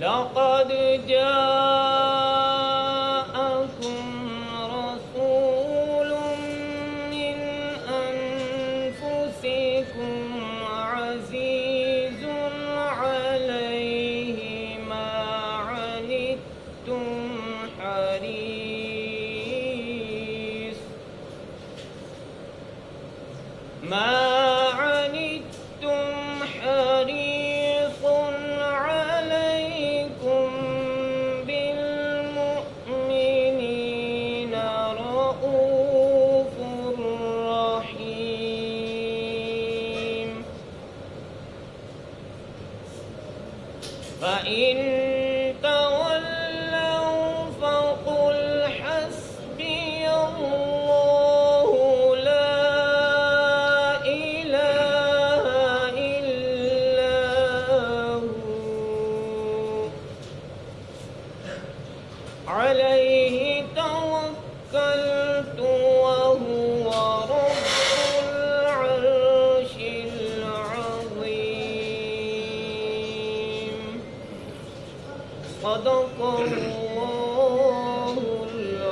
لقد جاءكم رسول من أنفسكم عزيز عليه ما عنتم حريص عليكم بالمؤمنين رؤوف رحيم فإن تولوا فقل حسبي الله لا إله إلا هو عليه توكلت وهو رب العرش العظيم صدق الله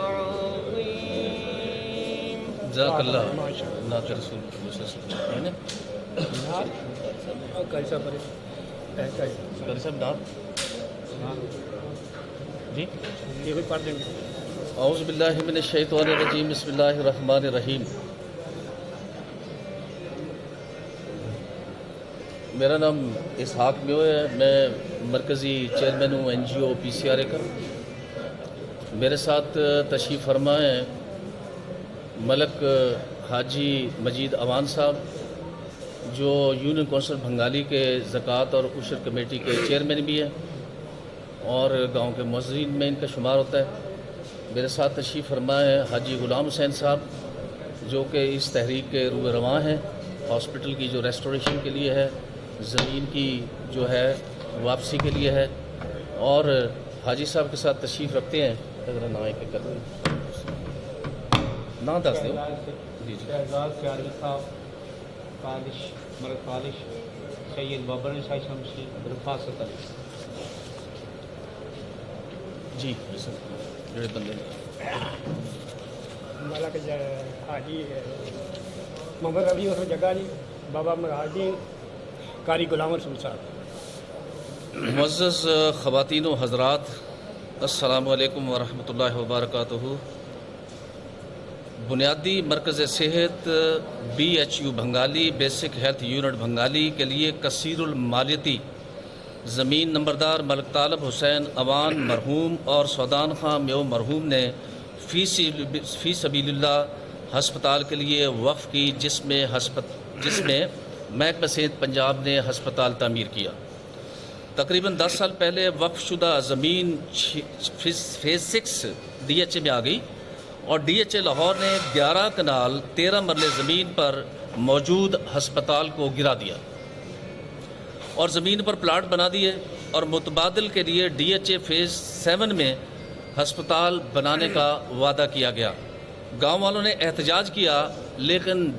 العظيم جزاک اللہ اللہ کے رسول ہے نا قاری صاحب نام جی اعوذ باللہ من الشیطان الرجیم بسم اللہ الرحمن الرحیم میرا نام اسحاق میو ہے، میں مرکزی چیئرمین ہوں NGO PCR کا۔ میرے ساتھ تشریف فرما ہیں ملک حاجی مجید اوان صاحب جو یونین کونسل بھنگالی کے زکوٰۃ اور عشر کمیٹی کے چیئرمین بھی ہیں اور گاؤں کے معززین میں ان کا شمار ہوتا ہے۔ میرے ساتھ تشریف فرما ہے حاجی غلام حسین صاحب جو کہ اس تحریک کے روح رواں ہیں، ہاسپٹل کی جو ریسٹوریشن کے لیے ہے، زمین کی جو ہے واپسی کے لیے ہے، اور حاجی صاحب کے ساتھ تشریف رکھتے ہیں اگر نام کے کر نہ دس دیں جی جی شہزاد سیاروی صاحب کالش مرد کالش سید بابر شاہ شمشی درخواست علی جی سر جڑے بندے ملک حاجی محمد ربی اور جگہ جی بابا مرحدین قاری غلام رسول صاحب۔ معزز خواتین و حضرات، السلام علیکم ورحمۃ اللہ وبرکاتہ۔ بنیادی مرکز صحت BHU بھنگالی بیسک ہیلتھ یونٹ بھنگالی کے لیے کثیر المالیتی زمین نمبردار ملک طالب حسین اوان مرحوم اور سودان خان میو مرحوم نے فی سبیل اللہ ہسپتال کے لیے وقف کی، جس میں محکمہ صحت پنجاب نے ہسپتال تعمیر کیا۔ تقریباً 10 سال پہلے وقف شدہ زمین فیز 6 DHA میں آ گئی اور DHA لاہور نے 11 کنال 13 مرلے زمین پر موجود ہسپتال کو گرا دیا اور زمین پر پلاٹ بنا دیے، اور متبادل کے لیے DHA فیز 7 میں ہسپتال بنانے کا وعدہ کیا گیا۔ گاؤں والوں نے احتجاج کیا لیکن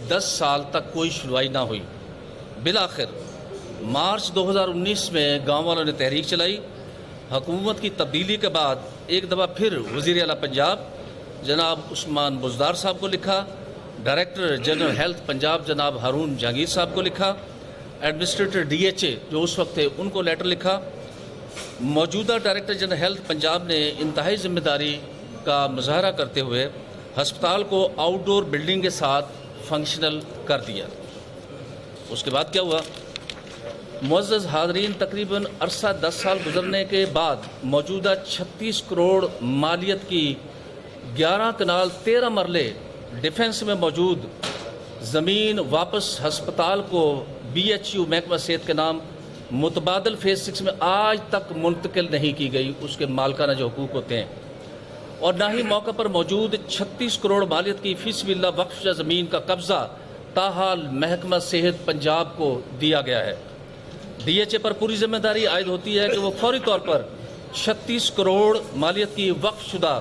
10 سال تک کوئی سنوائی نہ ہوئی۔ بالآخر مارچ 2019 میں گاؤں والوں نے تحریک چلائی۔ حکومت کی تبدیلی کے بعد ایک دفعہ پھر وزیر اعلیٰ پنجاب جناب عثمان بزدار صاحب کو لکھا، ڈائریکٹر جنرل ہیلتھ پنجاب جناب ہارون جہانگیر صاحب کو لکھا، ایڈمنسٹریٹر DHA جو اس وقت تھے ان کو لیٹر لکھا۔ موجودہ ڈائریکٹر جنرل ہیلتھ پنجاب نے انتہائی ذمہ داری کا مظاہرہ کرتے ہوئے ہسپتال کو آؤٹ ڈور بلڈنگ کے ساتھ فنکشنل کر دیا۔ اس کے بعد کیا ہوا؟ معزز حاضرین، تقریباً عرصہ 10 سال گزرنے کے بعد موجودہ 36 کروڑ مالیت کی 11 کنال 13 مرلے ڈیفنس میں موجود زمین واپس ہسپتال کو BHU محکمہ صحت کے نام متبادل فیز 6 میں آج تک منتقل نہیں کی گئی، اس کے مالکانہ جو حقوق ہوتے ہیں، اور نہ ہی موقع پر موجود 36 کروڑ مالیت کی فی سبیل اللہ وقف شدہ زمین کا قبضہ تاحال محکمہ صحت پنجاب کو دیا گیا ہے۔ DHA پر پوری ذمہ داری عائد ہوتی ہے کہ وہ فوری طور پر 36 کروڑ مالیت کی وقف شدہ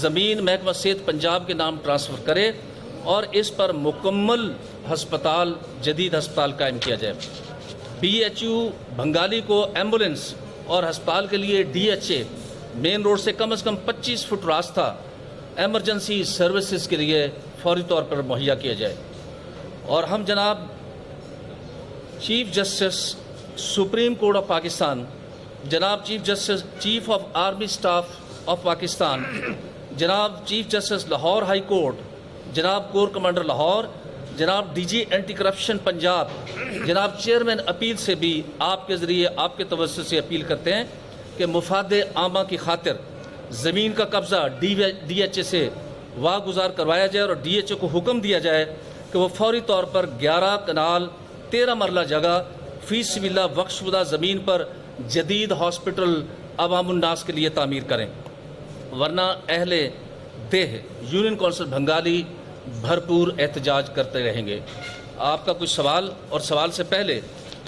زمین محکمہ صحت پنجاب کے نام ٹرانسفر کرے اور اس پر مکمل جدید ہسپتال قائم کیا جائے۔ BHU بھنگالی کو ایمبولنس اور ہسپتال کے لیے DHA مین روڈ سے کم از کم 25 فٹ راستہ ایمرجنسی سروسز کے لیے فوری طور پر مہیا کیا جائے. اور ہم جناب chief justice supreme court of Pakistan, جناب chief justice chief of army staff of Pakistan, جناب chief justice Lahore high court, جناب کور کمانڈر لاہور، جناب DG اینٹی کرپشن پنجاب، جناب چیئرمین اپیل سے بھی آپ کے ذریعے آپ کے توسط سے اپیل کرتے ہیں کہ مفاد عامہ کی خاطر زمین کا قبضہ DHA سے واگزار کروایا جائے اور DHA کو حکم دیا جائے کہ وہ فوری طور پر 11 کنال 13 مرلہ جگہ فی سبیل اللہ وقف شدہ زمین پر جدید ہاسپٹل عوام الناس کے لیے تعمیر کریں، ورنہ اہل دیہ یونین کونسل بھنگالی بھرپور احتجاج کرتے رہیں گے. آپ کا کچھ سوال، اور سوال سے پہلے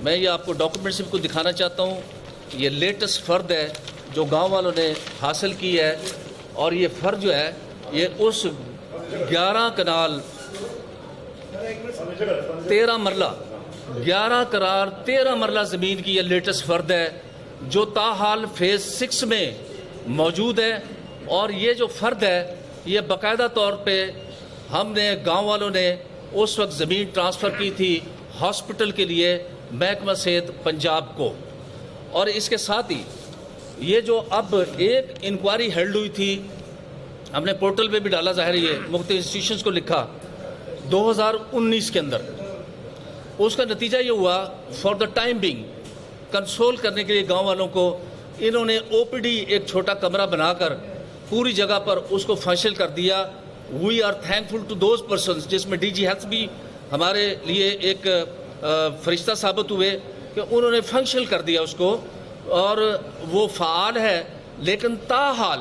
میں یہ آپ کو ڈاکومنٹ سے بھی کچھ دکھانا چاہتا ہوں. یہ لیٹسٹ فرد ہے جو گاؤں والوں نے حاصل کی ہے، اور یہ فرد جو ہے یہ اس 11 کنال 13 مرلہ 11 قرار 13 مرلہ زمین کی یہ لیٹسٹ فرد ہے جو تاحال فیز 6 میں موجود ہے. اور یہ جو فرد ہے یہ باقاعدہ طور پہ ہم نے گاؤں والوں نے اس وقت زمین ٹرانسفر کی تھی ہاسپٹل کے لیے محکمہ صحت پنجاب کو. اور اس کے ساتھ ہی یہ جو اب ایک انکوائری ہیلڈ ہوئی تھی، ہم نے پورٹل پہ بھی ڈالا، ظاہر یہ مختلف انسٹیٹیوشنز کو لکھا 2019 کے اندر، اس کا نتیجہ یہ ہوا for the time being console کرنے کے لیے گاؤں والوں کو انہوں نے OPD ایک چھوٹا کمرہ بنا کر پوری جگہ پر اس کو فنکشنل کر دیا. We are thankful to those persons, جس میں DG ہیلتھ بھی ہمارے لیے ایک فرشتہ ثابت ہوئے کہ انہوں نے فنکشنل کر دیا اس کو، اور وہ فعال ہے. لیکن تاحال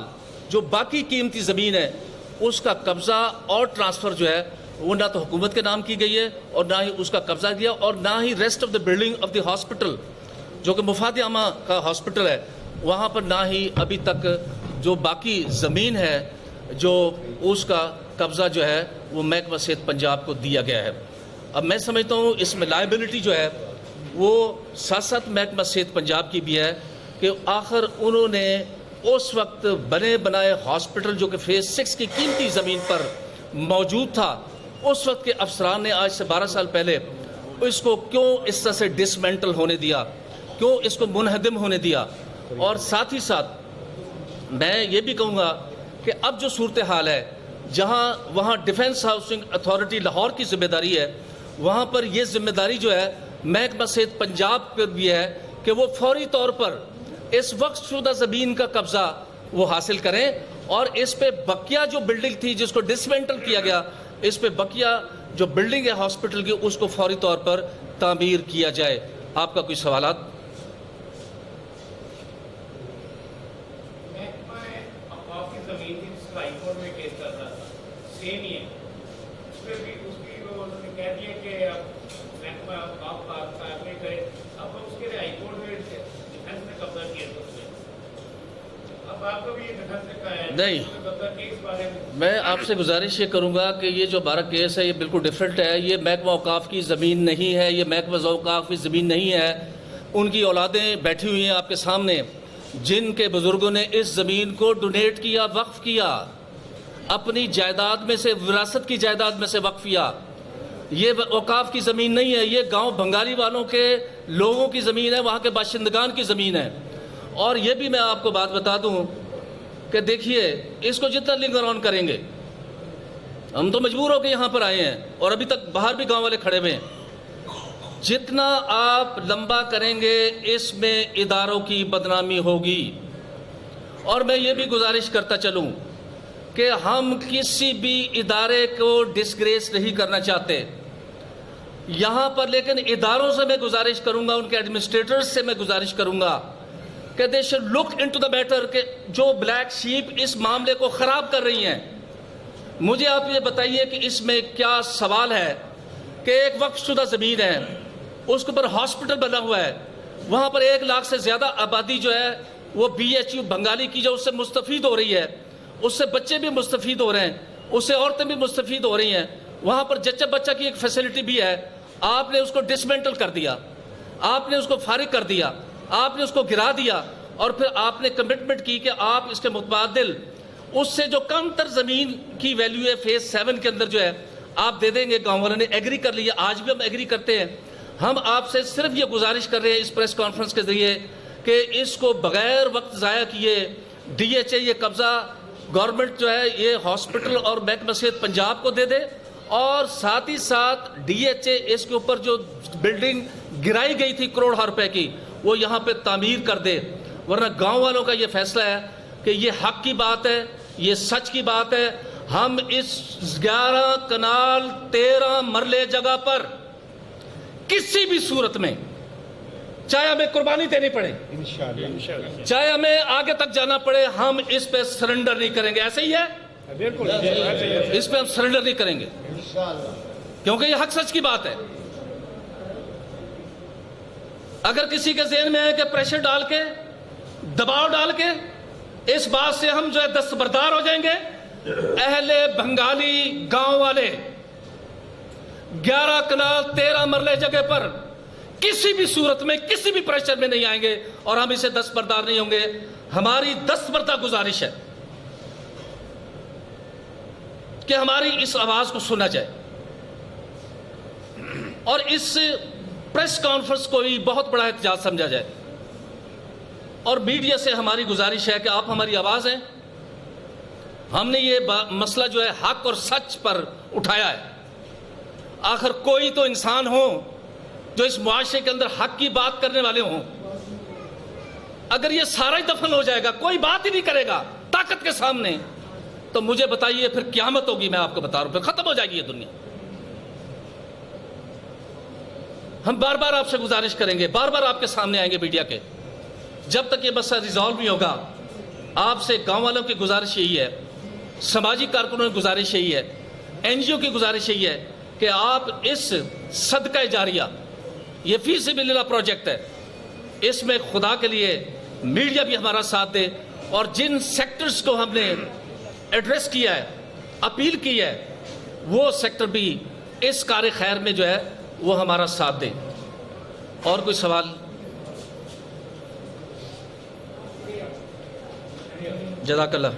جو باقی قیمتی زمین ہے اس کا قبضہ اور ٹرانسفر جو ہے وہ نہ تو حکومت کے نام کی گئی ہے اور نہ ہی اس کا قبضہ کیا، اور نہ ہی rest of the building of the hospital جو کہ مفاد عامہ کا ہاسپٹل ہے وہاں پر نہ ہی ابھی تک جو باقی زمین ہے جو اس کا قبضہ جو ہے وہ محکمہ صحت پنجاب کو دیا گیا ہے. اب میں سمجھتا ہوں اس میں لائبلٹی جو ہے وہ ساتھ ساتھ محکمہ صحت پنجاب کی بھی ہے کہ آخر انہوں نے اس وقت بنے بنائے ہاسپٹل جو کہ فیز 6 کی قیمتی زمین پر موجود تھا، اس وقت کے افسران نے آج سے 12 سال پہلے اس کو کیوں اس طرح سے ڈسمینٹل ہونے دیا، کیوں اس کو منہدم ہونے دیا. اور ساتھ ہی ساتھ میں یہ بھی کہوں گا کہ اب جو صورتحال ہے جہاں وہاں ڈیفنس ہاؤسنگ اتھارٹی لاہور کی ذمہ داری ہے، وہاں پر یہ ذمہ داری جو ہے محکمہ صحت پنجاب پر بھی ہے کہ وہ فوری طور پر اس وقف شدہ زمین کا قبضہ وہ حاصل کریں، اور اس پہ بقیہ جو بلڈنگ تھی جس کو ڈسمینٹل کیا گیا، اس پہ بقیہ جو بلڈنگ ہے ہاسپٹل کی اس کو فوری طور پر تعمیر کیا جائے. آپ کا کوئی سوالات؟ نہیں، میں آپ سے گزارش یہ کروں گا کہ یہ جو ہمارا کیس ہے یہ بالکل ڈیفرنٹ ہے. یہ محکمہ اوقاف کی زمین نہیں ہے، یہ محکمہ اوقاف کی زمین نہیں ہے. ان کی اولادیں بیٹھی ہوئی ہیں آپ کے سامنے جن کے بزرگوں نے اس زمین کو ڈونیٹ کیا، وقف کیا، اپنی جائیداد میں سے، وراثت کی جائیداد میں سے وقف کیا. یہ اوقاف کی زمین نہیں ہے، یہ گاؤں بنگالی والوں کے لوگوں کی زمین ہے، وہاں کے باشندگان کی زمین ہے. اور یہ بھی میں آپ کو بات بتا دوں کہ دیکھیے اس کو جتنا لنگر آن کریں گے، ہم تو مجبور ہو کے یہاں پر آئے ہیں اور ابھی تک باہر بھی گاؤں والے کھڑے ہوئے ہیں، جتنا آپ لمبا کریں گے اس میں اداروں کی بدنامی ہوگی. اور میں یہ بھی گزارش کرتا چلوں کہ ہم کسی بھی ادارے کو ڈسگریس نہیں کرنا چاہتے یہاں پر، لیکن اداروں سے میں گزارش کروں گا، ان کے ایڈمنسٹریٹرز سے میں گزارش کروں گا کہ they should look into the matter کہ جو بلیک شیپ اس معاملے کو خراب کر رہی ہیں. مجھے آپ یہ بتائیے کہ اس میں کیا سوال ہے کہ ایک وقف شدہ زمین ہے، اس کے اوپر ہاسپٹل بنا ہوا ہے، وہاں پر 1 لاکھ سے زیادہ آبادی جو ہے وہ BHU بنگالی کی جو اس سے مستفید ہو رہی ہے، اس سے بچے بھی مستفید ہو رہے ہیں، اس سے عورتیں بھی مستفید ہو رہی ہیں، وہاں پر جچہ بچہ کی ایک فیسلٹی بھی ہے. آپ نے اس کو ڈسمینٹل کر دیا، آپ نے اس کو فارغ کر دیا، آپ نے اس کو گرا دیا، اور پھر آپ نے کمٹمنٹ کی کہ آپ اس کے متبادل اس سے جو کم تر زمین کی ویلیو ہے فیز 7 کے اندر جو ہے آپ دے دیں گے. گاؤں والوں نے ایگری کر لیا, آج بھی ہم ایگری کرتے ہیں. ہم آپ سے صرف یہ گزارش کر رہے ہیں اس پریس کانفرنس کے ذریعے کہ اس کو بغیر وقت ضائع کیے ڈی ایچ اے یہ قبضہ گورنمنٹ جو ہے یہ ہاسپٹل اور محکمہ صحت پنجاب کو دے دے, اور ساتھ ہی ساتھ ڈی ایچ اے اس کے اوپر جو بلڈنگ گرائی گئی تھی کروڑ روپے کی وہ یہاں پہ تعمیر کر دے. ورنہ گاؤں والوں کا یہ فیصلہ ہے کہ یہ حق کی بات ہے, یہ سچ کی بات ہے. ہم اس 11 کنال 13 مرلے جگہ پر کسی بھی صورت میں, چاہے ہمیں قربانی دینی پڑے, انشاءاللہ چاہے ہمیں آگے تک جانا پڑے, ہم اس پہ سرنڈر نہیں کریں گے. ایسے ہی ہے, بالکل اس پہ ہم سرنڈر نہیں کریں گے کیونکہ یہ حق سچ کی بات ہے. اگر کسی کے ذہن میں ہے کہ پریشر ڈال کے دباؤ ڈال کے اس بات سے ہم جو ہے دستبردار ہو جائیں گے, اہل بنگالی گاؤں والے 11 کنال 13 مرلے جگہ پر کسی بھی صورت میں کسی بھی پریشر میں نہیں آئیں گے اور ہم اسے دستبردار نہیں ہوں گے. ہماری دستبردہ گزارش ہے کہ ہماری اس آواز کو سنا جائے, اور اس پریس کانفرنس کو بھی بہت بڑا احتجاج سمجھا جائے. اور میڈیا سے ہماری گزارش ہے کہ آپ ہماری آواز ہیں. ہم نے یہ مسئلہ جو ہے حق اور سچ پر اٹھایا ہے. آخر کوئی تو انسان ہو جو اس معاشرے کے اندر حق کی بات کرنے والے ہوں. اگر یہ سارا ہی دفن ہو جائے گا, کوئی بات ہی نہیں کرے گا طاقت کے سامنے, تو مجھے بتائیے پھر قیامت ہوگی. میں آپ کو بتا رہا ہوں, پھر ختم ہو جائے گی یہ دنیا. ہم بار بار آپ سے گزارش کریں گے, بار بار آپ کے سامنے آئیں گے میڈیا کے, جب تک یہ مسئلہ ریزالو نہیں ہوگا. آپ سے گاؤں والوں کی گزارش یہی ہے, سماجی کارکنوں کی گزارش یہی ہے, این جی او کی گزارش یہی ہے کہ آپ اس صدقہ جاریہ, یہ فی سبیل اللہ پروجیکٹ ہے, اس میں خدا کے لیے میڈیا بھی ہمارا ساتھ دے, اور جن سیکٹرز کو ہم نے ایڈریس کیا ہے, اپیل کی ہے, وہ سیکٹر بھی اس کار خیر میں جو ہے وہ ہمارا ساتھ دیں. اور کوئی سوال؟ جزاک اللہ.